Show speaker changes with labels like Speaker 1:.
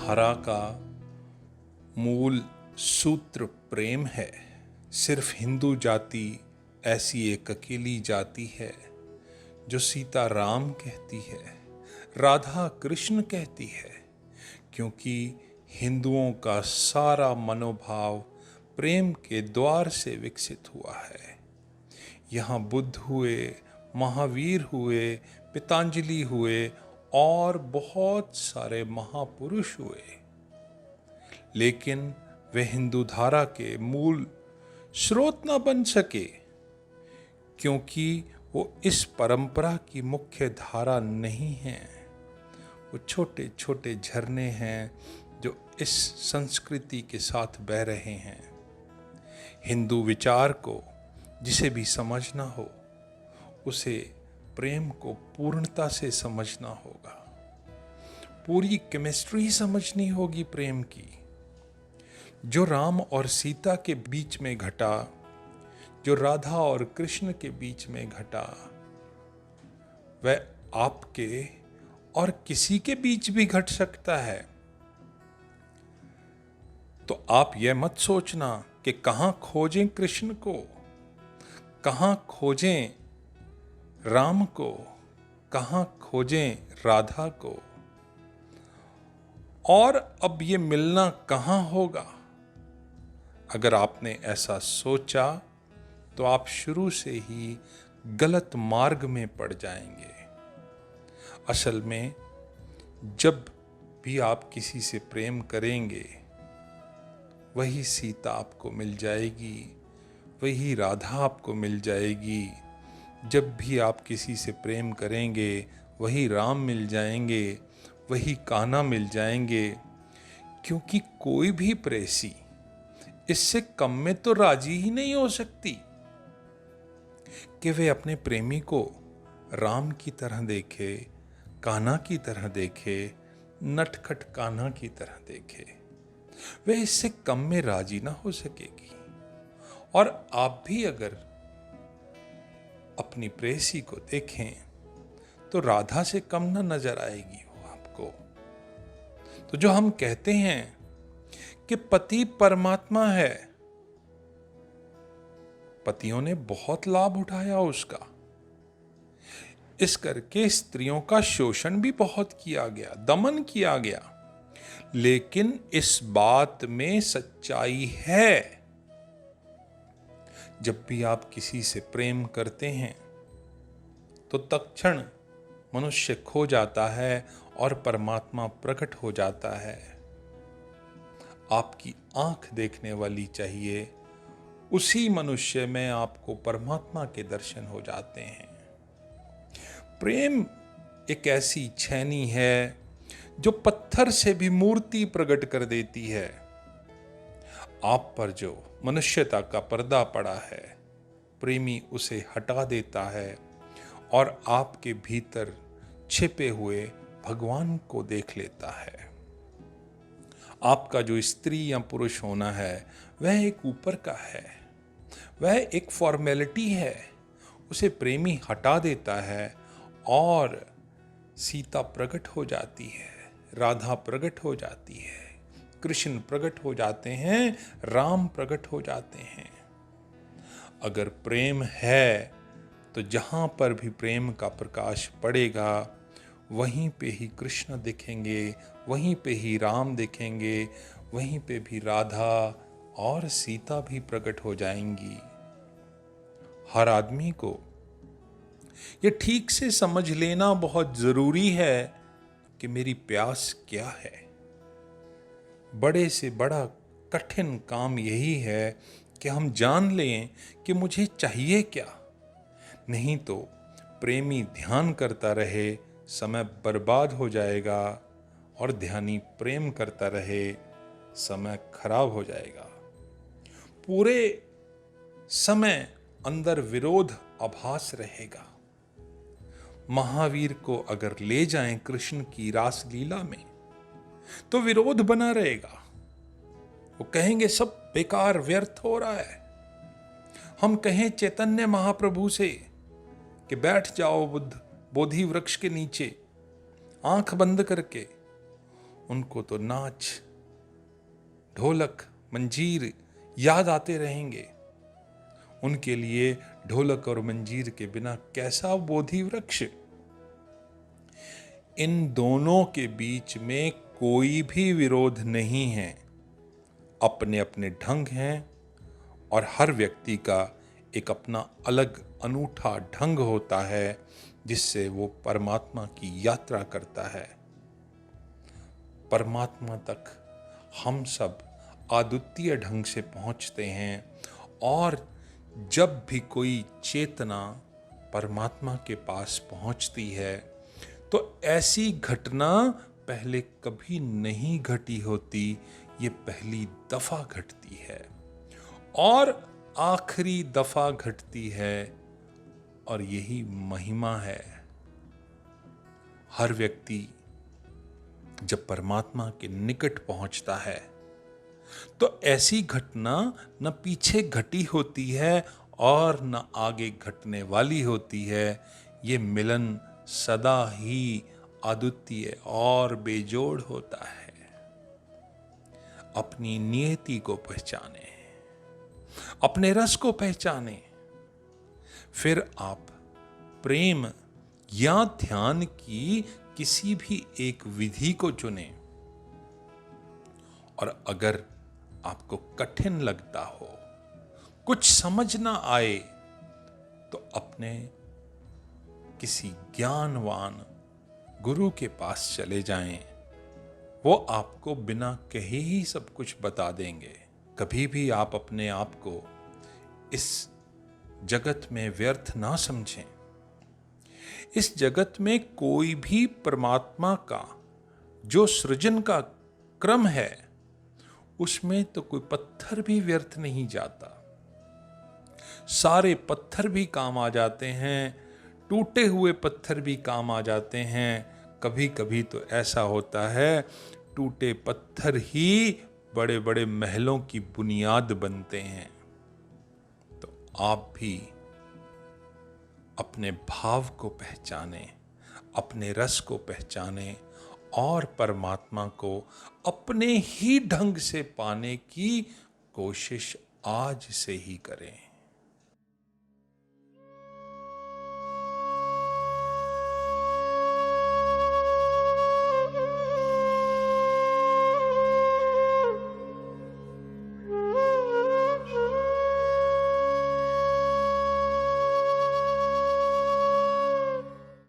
Speaker 1: धारा का मूल सूत्र प्रेम है। सिर्फ हिंदू जाति ऐसी एक अकेली जाति है जो सीता राम कहती है, राधा कृष्ण कहती है, क्योंकि हिंदुओं का सारा मनोभाव प्रेम के द्वार से विकसित हुआ है। यहाँ बुद्ध हुए, महावीर हुए, पतंजलि हुए और बहुत सारे महापुरुष हुए, लेकिन वे हिंदू धारा के मूल स्रोत न बन सके, क्योंकि वो इस परंपरा की मुख्य धारा नहीं है। वो छोटे छोटे झरने हैं जो इस संस्कृति के साथ बह रहे हैं। हिंदू विचार को जिसे भी समझना हो, उसे प्रेम को पूर्णता से समझना होगा। पूरी केमिस्ट्री समझनी होगी प्रेम की। जो राम और सीता के बीच में घटा, जो राधा और कृष्ण के बीच में घटा, वह आपके और किसी के बीच भी घट सकता है। तो आप यह मत सोचना कि कहां खोजें कृष्ण को, कहां खोजें राम को, कहां खोजें राधा को, और अब ये मिलना कहां होगा। अगर आपने ऐसा सोचा तो आप शुरू से ही गलत मार्ग में पड़ जाएंगे। असल में जब भी आप किसी से प्रेम करेंगे, वही सीता आपको मिल जाएगी, वही राधा आपको मिल जाएगी। जब भी आप किसी से प्रेम करेंगे, वही राम मिल जाएंगे, वही कान्हा मिल जाएंगे, क्योंकि कोई भी प्रेसी इससे कम में तो राजी ही नहीं हो सकती कि वे अपने प्रेमी को राम की तरह देखे, कान्हा की तरह देखे, नटखट कान्हा की तरह देखे। वे इससे कम में राजी ना हो सकेगी। और आप भी अगर अपनी प्रेसी को देखें तो राधा से कम ना नजर आएगी वो आपको। तो जो हम कहते हैं कि पति परमात्मा है, पतियों ने बहुत लाभ उठाया उसका। इस करके स्त्रियों का शोषण भी बहुत किया गया, दमन किया गया। लेकिन इस बात में सच्चाई है, जब भी आप किसी से प्रेम करते हैं तो तत्क्षण मनुष्य खो जाता है और परमात्मा प्रकट हो जाता है। आपकी आंख देखने वाली चाहिए, उसी मनुष्य में आपको परमात्मा के दर्शन हो जाते हैं। प्रेम एक ऐसी छैनी है जो पत्थर से भी मूर्ति प्रकट कर देती है। आप पर जो मनुष्यता का पर्दा पड़ा है, प्रेमी उसे हटा देता है और आपके भीतर छिपे हुए भगवान को देख लेता है। आपका जो स्त्री या पुरुष होना है, वह एक ऊपर का है, वह एक फॉर्मेलिटी है। उसे प्रेमी हटा देता है और सीता प्रकट हो जाती है, राधा प्रकट हो जाती है, कृष्ण प्रकट हो जाते हैं, राम प्रकट हो जाते हैं। अगर प्रेम है तो जहां पर भी प्रेम का प्रकाश पड़ेगा, वहीं पे ही कृष्ण दिखेंगे, वहीं पे ही राम दिखेंगे, वहीं पे भी राधा और सीता भी प्रकट हो जाएंगी। हर आदमी को ये ठीक से समझ लेना बहुत जरूरी है कि मेरी प्यास क्या है। बड़े से बड़ा कठिन काम यही है कि हम जान लें कि मुझे चाहिए क्या। नहीं तो प्रेमी ध्यान करता रहे, समय बर्बाद हो जाएगा, और ध्यानी प्रेम करता रहे, समय खराब हो जाएगा। पूरे समय अंदर विरोध आभास रहेगा। महावीर को अगर ले जाएं कृष्ण की रास लीला में तो विरोध बना रहेगा। वो कहेंगे सब बेकार व्यर्थ हो रहा है। हम कहें चैतन्य महाप्रभु से कि बैठ जाओ बुद्ध बोधि वृक्ष के नीचे आंख बंद करके, उनको तो नाच, ढोलक, मंजीर याद आते रहेंगे। उनके लिए ढोलक और मंजीर के बिना कैसा बोधि वृक्ष। इन दोनों के बीच में कोई भी विरोध नहीं है, अपने अपने ढंग हैं और हर व्यक्ति का एक अपना अलग अनूठा ढंग होता है जिससे वो परमात्मा की यात्रा करता है। परमात्मा तक हम सब अद्वितीय ढंग से पहुंचते हैं और जब भी कोई चेतना परमात्मा के पास पहुंचती है तो ऐसी घटना पहले कभी नहीं घटी होती, ये पहली दफा घटती है और आखिरी दफा घटती है और यही महिमा है। हर व्यक्ति जब परमात्मा के निकट पहुंचता है तो ऐसी घटना न पीछे घटी होती है और न आगे घटने वाली होती है। ये मिलन सदा ही अद्वितीय और बेजोड़ होता है। अपनी नियति को पहचाने, अपने रस को पहचाने, फिर आप प्रेम या ध्यान की किसी भी एक विधि को चुनें। और अगर आपको कठिन लगता हो, कुछ समझ ना आए, तो अपने किसी ज्ञानवान गुरु के पास चले जाएं। वो आपको बिना कहे ही सब कुछ बता देंगे। कभी भी आप अपने आप को इस जगत में व्यर्थ ना समझें। इस जगत में कोई भी परमात्मा का जो सृजन का क्रम है, उसमें तो कोई पत्थर भी व्यर्थ नहीं जाता। सारे पत्थर भी काम आ जाते हैं, टूटे हुए पत्थर भी काम आ जाते हैं। कभी कभी तो ऐसा होता है, टूटे पत्थर ही बड़े बड़े महलों की बुनियाद बनते हैं। तो आप भी अपने भाव को पहचानें, अपने रस को पहचानें और परमात्मा को अपने ही ढंग से पाने की कोशिश आज से ही करें।